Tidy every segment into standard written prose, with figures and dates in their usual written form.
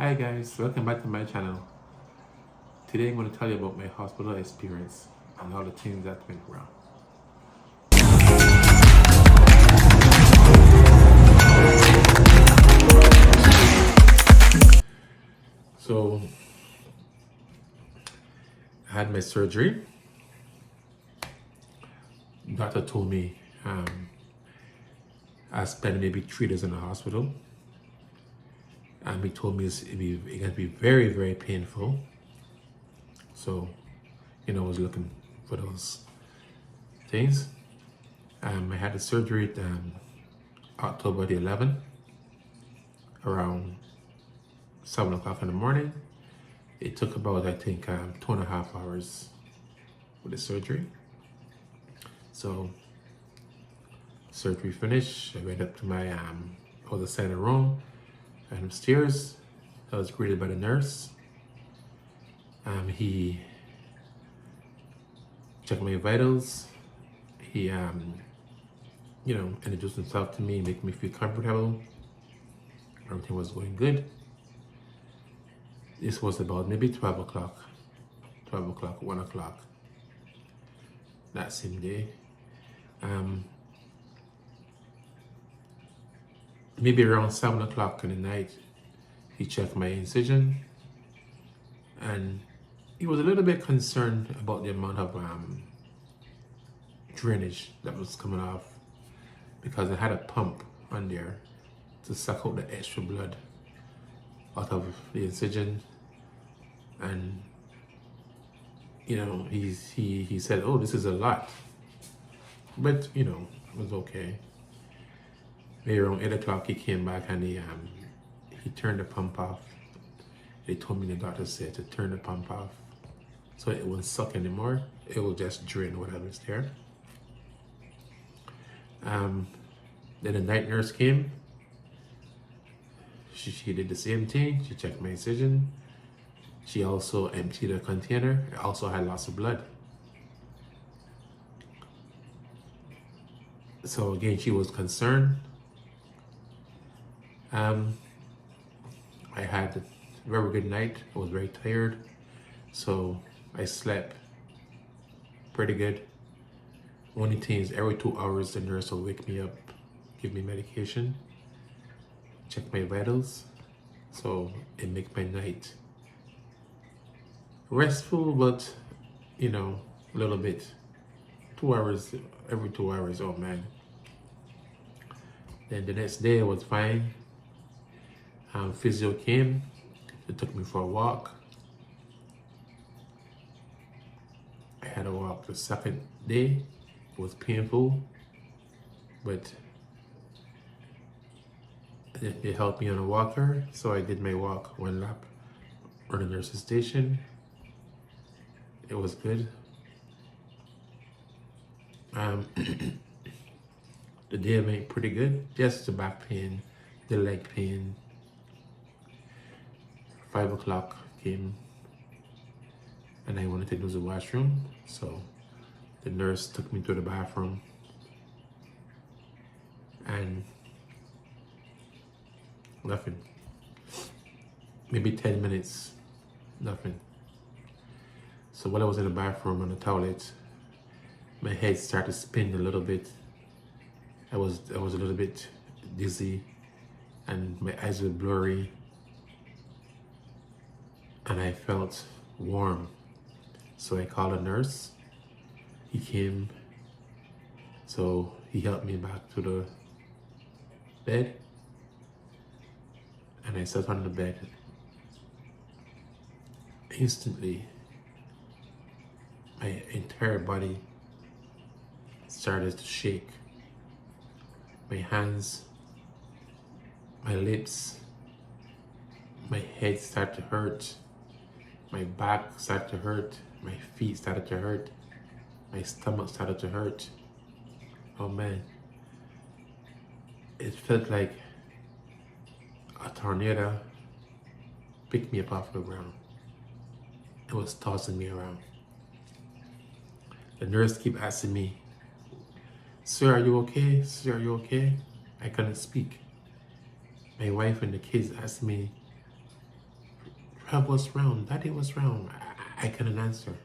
Hi guys, welcome back to my channel. Today I'm going to tell you about my hospital experience and all the things that went wrong. So I had my surgery. Doctor told me I spent maybe 3 days in the hospital. And he told me it's going to be very, very painful. So, I was looking for those things. I had the surgery October the 11th, around 7 o'clock in the morning. It took about, I think, 2.5 hours with the surgery. So, surgery finished. I went up to my, I was assigned a room. I went upstairs. I was greeted by the nurse. He checked my vitals. He, introduced himself to me, make me feel comfortable. Everything was going good. This was about maybe 12 o'clock, 1 o'clock that same day. Maybe around 7 o'clock in the night, he checked my incision, and he was a little bit concerned about the amount of drainage that was coming off, because I had a pump on there to suck out the extra blood out of the incision. And he said, "Oh, this is a lot," but it was okay. Maybe around 8 o'clock he came back and he turned the pump off. They told me, the doctor said, to turn the pump off so it won't suck anymore. It will just drain whatever's there. Then the night nurse came. She did the same thing. She checked my incision. She also emptied a container. It also had lots of blood. So again, she was concerned. I had a very good night. I was very tired, so I slept pretty good. Only thing is, every 2 hours the nurse will wake me up, give me medication, check my vitals, so it makes my night restful, but a little bit. 2 hours, every 2 hours, oh man. Then the next day I was fine. Physio came. They took me for a walk. I had a walk the second day. It was painful, but they helped me on a walker. So I did my walk 1 lap on the nurse's station. It was good. The day went pretty good. Just the back pain, the leg pain. 5 o'clock came and I wanted to use the washroom, so the nurse took me to the bathroom, and nothing. Maybe 10 minutes, nothing. So while I was in the bathroom on the toilet, my head started to spin a little bit. I was a little bit dizzy and my eyes were blurry, and I felt warm. So I called a nurse. He came, so he helped me back to the bed, and I sat on the bed. Instantly, my entire body started to shake. My hands, my lips, my head started to hurt. My back started to hurt. My feet started to hurt. My stomach started to hurt. Oh man. It felt like a tornado picked me up off the ground. It was tossing me around. The nurse kept asking me, "Sir, are you okay? Sir, are you okay?" I couldn't speak. My wife and the kids asked me, what's wrong? Daddy, what's wrong? I couldn't answer.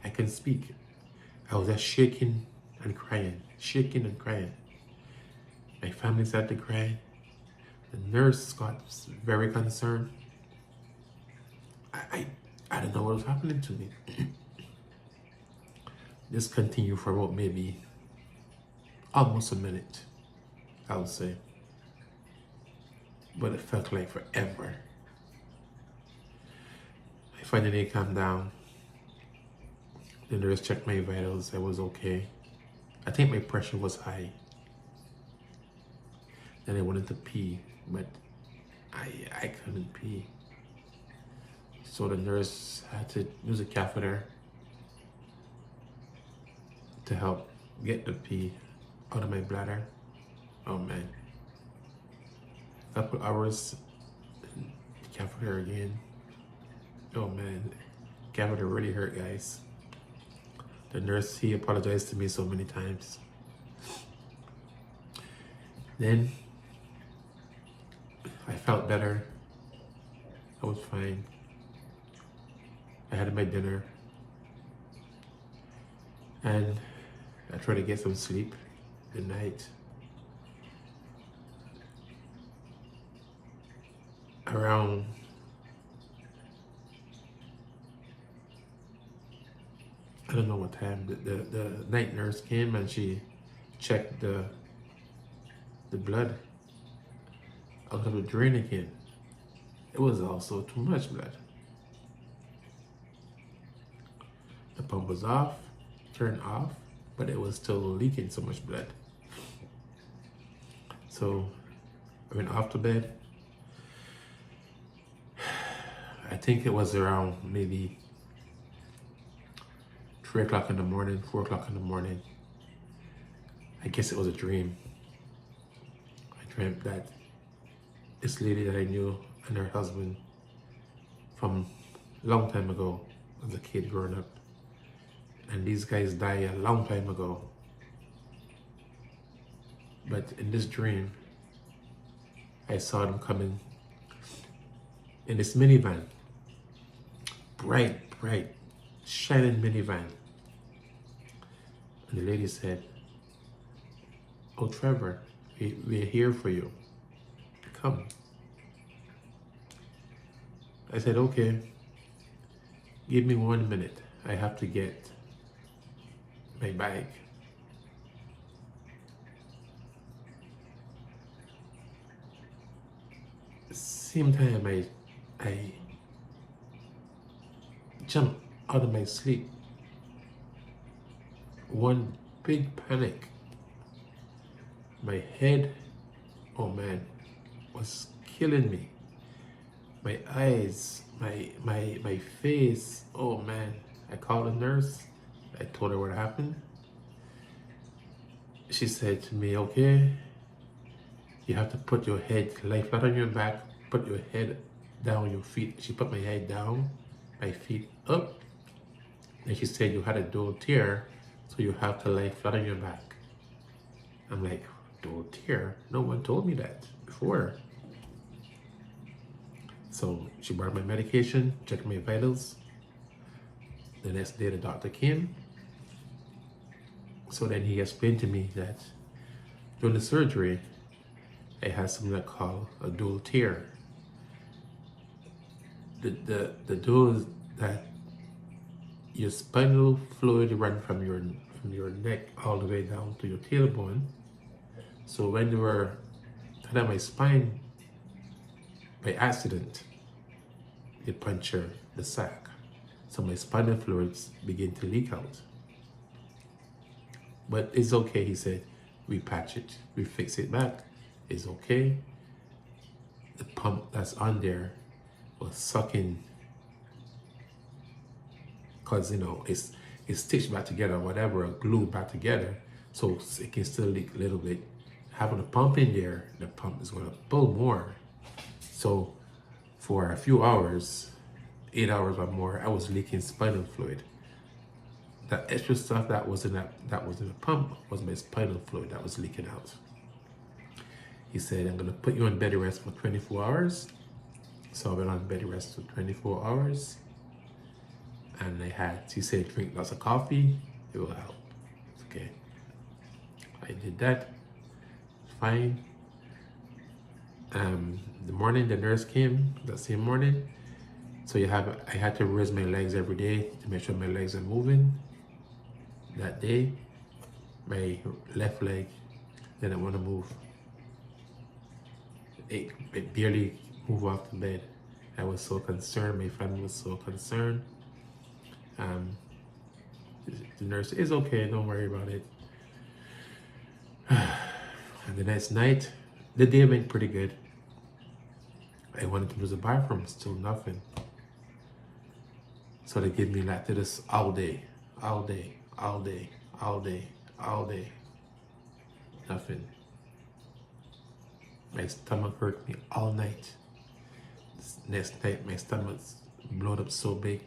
I couldn't speak. I was just shaking and crying, shaking and crying. My family started to cry. The nurse got very concerned. I don't know what was happening to me. This continued for about maybe almost a minute, I would say. But it felt like forever. I finally calmed down. The nurse checked my vitals. I was okay. I think my pressure was high. Then I wanted to pee, but I couldn't pee. So the nurse had to use a catheter to help get the pee out of my bladder. Oh man. A couple hours, catheter again. Oh man, catheter really hurt, guys. The nurse, he apologized to me so many times. Then I felt better. I was fine. I had my dinner. And I tried to get some sleep at night. Around I don't know what time the night nurse came and she checked the blood out of the drain again. It was also too much blood. The pump was off, turned off, but it was still leaking so much blood. So I went off to bed. I think it was around maybe 3 o'clock in the morning, 4 o'clock in the morning. I guess it was a dream. I dreamt that this lady that I knew and her husband from a long time ago as a kid growing up. And these guys died a long time ago. But in this dream, I saw them coming in this minivan. Bright, shining minivan. And the lady said, "Oh, Trevor, we're here for you. Come." I said, "Okay, give me 1 minute. I have to get my bag." Same time I jumped out of my sleep. One big panic. My head, oh man, was killing me. My eyes, my face, oh man. I called a nurse. I told her what happened. She said to me, "Okay, you have to put your head, lie flat on your back, put your head down, your feet." She put my head down, my feet up. And she said, "You had a dual tear, so you have to lie flat on your back." I'm like, dual tear? No one told me that before. So she brought my medication, checked my vitals. The next day the doctor came. So then he explained to me that during the surgery, I had something that called a dual tear. The dual is that your spinal fluid run from your neck all the way down to your tailbone. So when they were cutting my spine by accident, they punctured the sac. So my spinal fluids begin to leak out. But it's okay, he said. We patch it, we fix it back. It's okay. The pump that's on there was sucking, because it's stitched back together, whatever, glued back together, so it can still leak a little bit. Having a pump in there, the pump is going to pull more. So for a few hours, 8 hours or more, I was leaking spinal fluid. That extra stuff that was in the pump was my spinal fluid that was leaking out. He said, "I'm going to put you on bed rest for 24 hours. So I went on bed rest for 24 hours. And she said, drink lots of coffee, it will help. Okay. I did that. Fine. The morning the nurse came, that same morning. So I had to raise my legs every day to make sure my legs are moving. That day, my left leg didn't want to move. It barely moved off the bed. I was so concerned. My family was so concerned. The nurse is okay. Don't worry about it. And the next night, the day went pretty good. I wanted to use the bathroom, still nothing. So they give me like this all day, all day, all day, all day, all day. Nothing. My stomach hurt me all night. Next night, my stomach's blown up so big.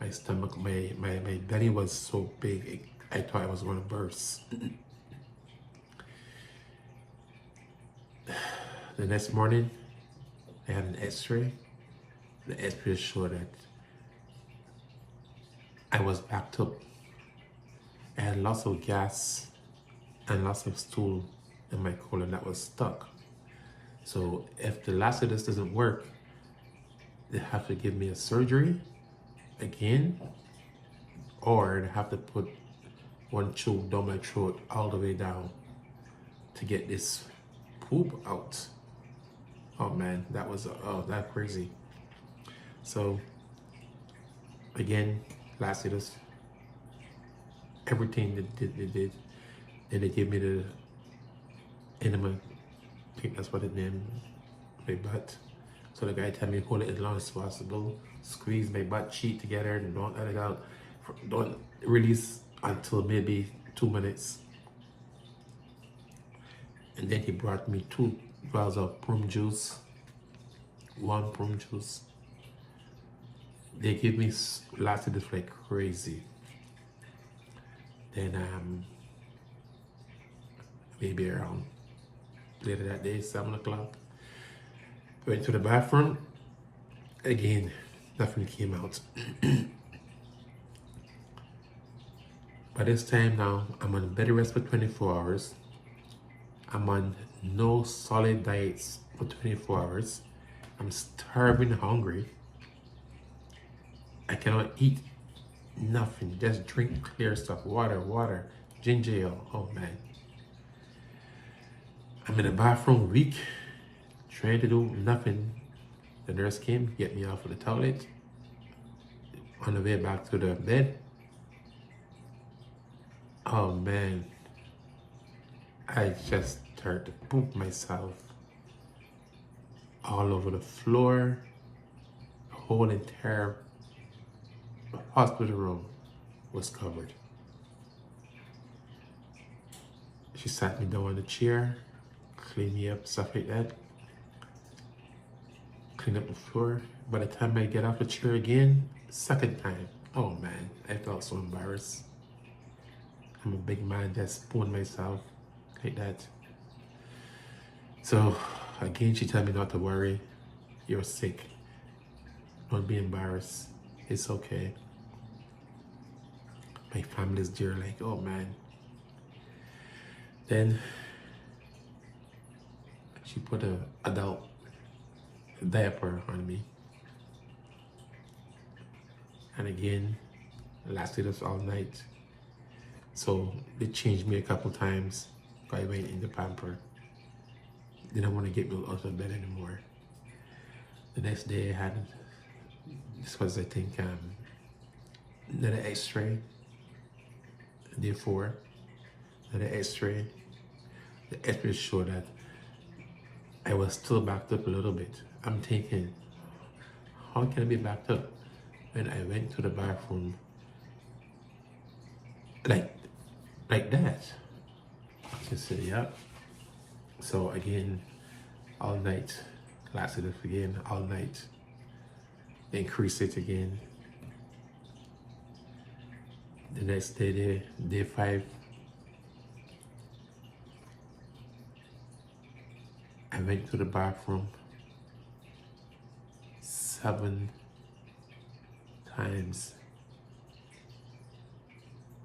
My stomach, my belly was so big, I thought I was going to burst. The next morning, I had an x-ray. The x-ray showed that I was backed up. I had lots of gas and lots of stool in my colon that was stuck. So if the Lacidus doesn't work, they have to give me a surgery again, or they have to put one tube down my throat all the way down to get this poop out. Oh man, that was that crazy. So again, Lacidus, everything they did. Then they gave me the enema, I think that's what it named, my butt. So the guy told me hold it as long as possible, squeeze my butt cheek together and don't let it out. Don't release until maybe 2 minutes. And then he brought me 2 vials of prune juice, 1 prune juice. They give me Lacidus like crazy. Then maybe around later that day, 7 o'clock, went to the bathroom. Again, nothing came out. By this time now, I'm on bed rest for 24 hours. I'm on no solid diets for 24 hours. I'm starving hungry. I cannot eat nothing, just drink clear stuff, water, ginger ale. Oh man. I'm in the bathroom weak, trying to do nothing. The nurse came, get me off of the toilet. On the way back to the bed, oh man, I just started to poop myself all over the floor. The whole entire hospital room was covered. She sat me down on the chair, clean me up, stuff like that. Clean up the floor. By the time I get off the chair again, second time, oh man, I felt so embarrassed. I'm a big man, just spoon myself like that. So again, she told me not to worry. You're sick. Don't be embarrassed. It's okay. My family's there like, oh man. Then she put an adult diaper on me. And again, lasted us all night. So they changed me a couple times. I went in the pamper. They didn't want to get me out of bed anymore. The next day I had, this was I think another x-ray. Day 4, another x-ray. The x-ray showed that I was still backed up a little bit. I'm thinking, how can I be backed up? When I went to the bathroom, like that. You see, yeah. So again, all night, lasted it again, all night. Increase it again. The next day, day 5, I went to the bathroom. 7 times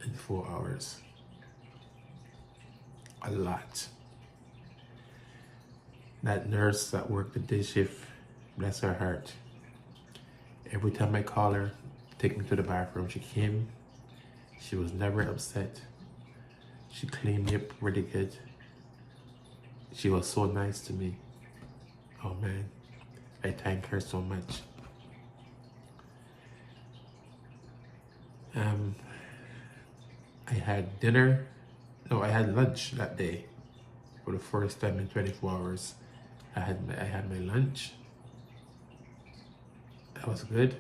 in 4 hours. A lot. That nurse that worked the day shift, bless her heart. Every time I call her, take me to the bathroom, she came. She was never upset. She cleaned me up really good. She was so nice to me. Oh man, I thank her so much. I had dinner. No, I had lunch that day. For the first time in 24 hours, I had my lunch. That was good,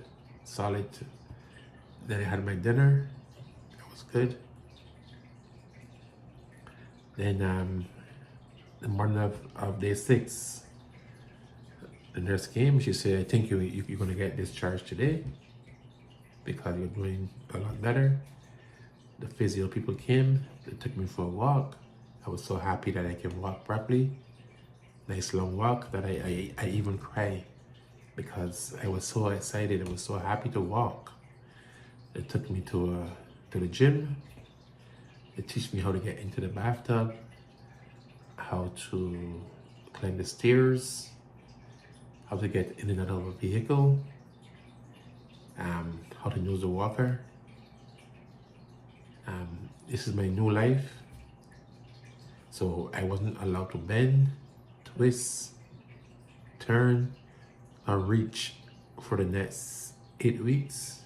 solid. Then I had my dinner. That was good. Then the morning of day 6, the nurse came. She said, "I think you're gonna get discharged today because you're doing a lot better." The physio people came. They took me for a walk. I was so happy that I can walk properly. Nice long walk that I even cried because I was so excited. I was so happy to walk. They took me to the gym. They teach me how to get into the bathtub, how to climb the stairs, how to get in and out of a vehicle, how to use the walker. This is my new life. So I wasn't allowed to bend, twist, turn, or reach for the next 8 weeks.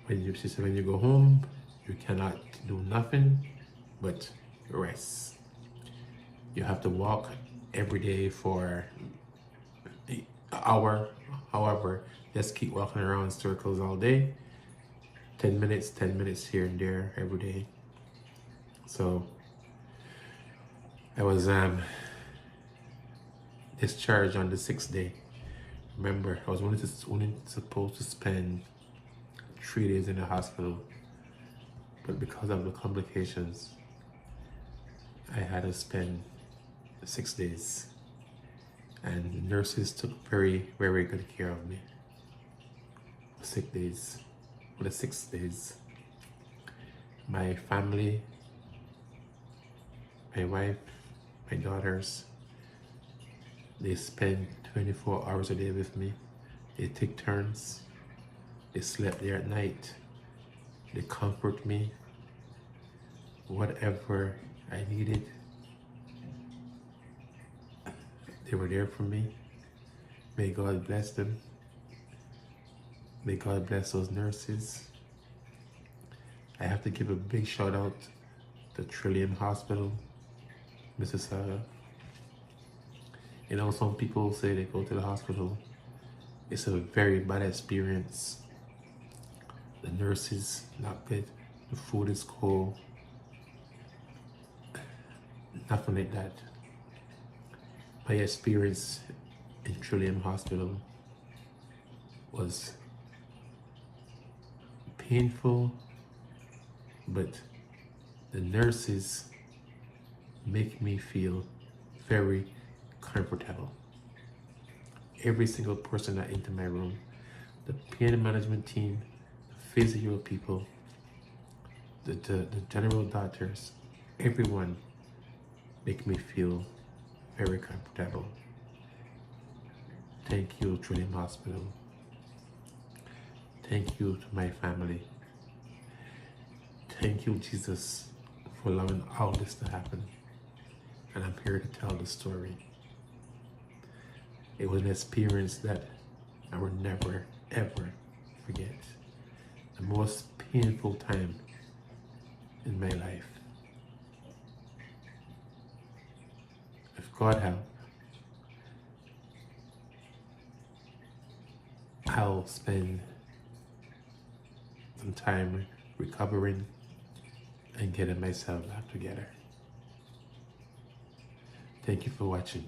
She said when you go home, you cannot do nothing but rest. You have to walk every day for an hour. However, just keep walking around in circles all day. 10 minutes here and there every day. So I was discharged on the 6th day. Remember, I was only supposed to spend 3 days in the hospital, but because of the complications, I had to spend 6 days. And the nurses took very, very good care of me. 6 days. For the 6 days, my family, my wife, my daughters, they spend 24 hours a day with me. They take turns. They slept there at night. They comfort me. Whatever I needed, they were there for me. May God bless them. May God bless those nurses. I have to give a big shout out to Trillium Hospital, Mississauga. You know, some people say they go to the hospital. It's a very bad experience. The nurses, not good. The food is cold. Nothing like that. My experience in Trillium Hospital was painful, but the nurses make me feel very comfortable. Every single person that entered my room, the pain management team, the physio people, the general doctors, everyone make me feel very comfortable. Thank you, Trillium Hospital. Thank you to my family. Thank you, Jesus, for allowing all this to happen. And I'm here to tell the story. It was an experience that I will never, ever forget. The most painful time in my life. If God help, I'll spend some time recovering and getting myself back together. Thank you for watching.